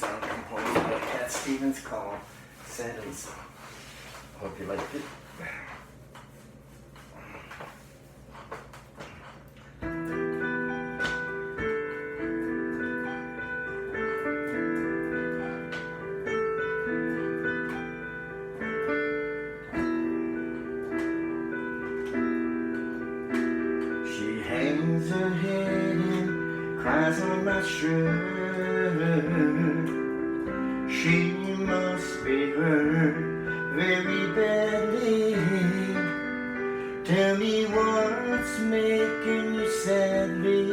song composed by Cat Stevens called Sentence. Hope you liked it. She hangs her head and cries on my shirt. She must be hurt very badly. Tell me what's making you sadly.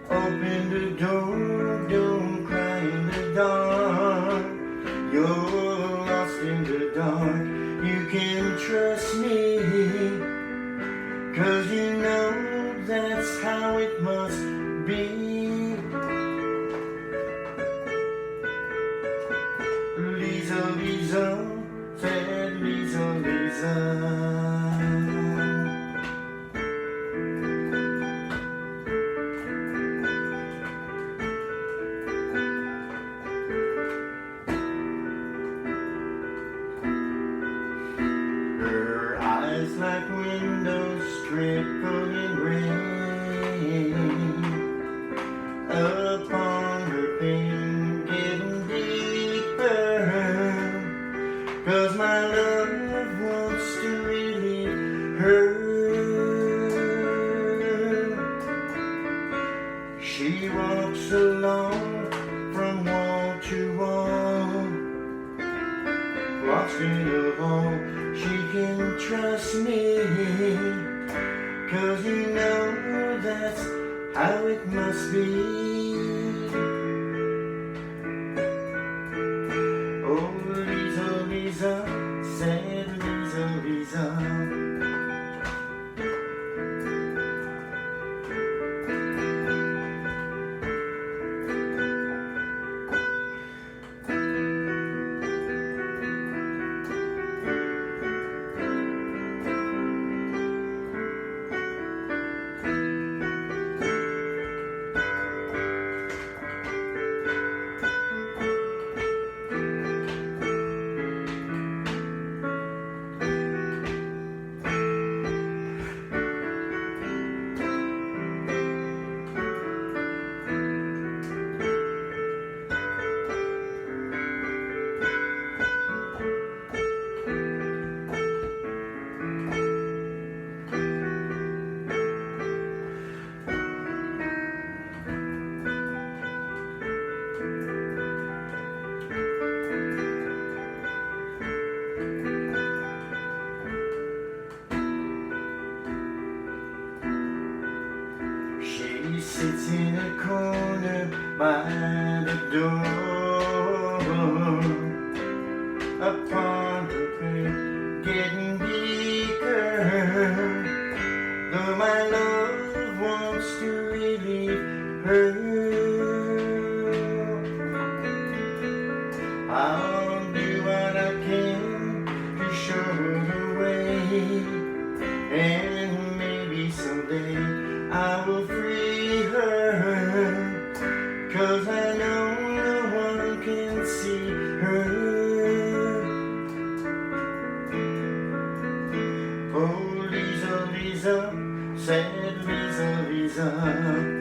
Open the door, don't cry in the dark. You're lost in the dark. You can trust me, 'cause you know that's how it must be. Lisa, Lisa, said Lisa, Lisa. Her eyes like windows trickling rain upon her pain getting deeper, 'cause my love wants to relieve her. She walks alone from wall to wall, lost in a hole. She can trust me, 'cause you know that's how it must be. Oh, Lisa, Lisa, said Lisa, Lisa. She sits in a corner by the door, upon her bed, getting weaker. Though my love wants to relieve her, I'll do what I can to show her the way, and maybe someday I will free her, 'cause I know no one can see her. Oh, Lisa, Lisa, said Lisa, Lisa.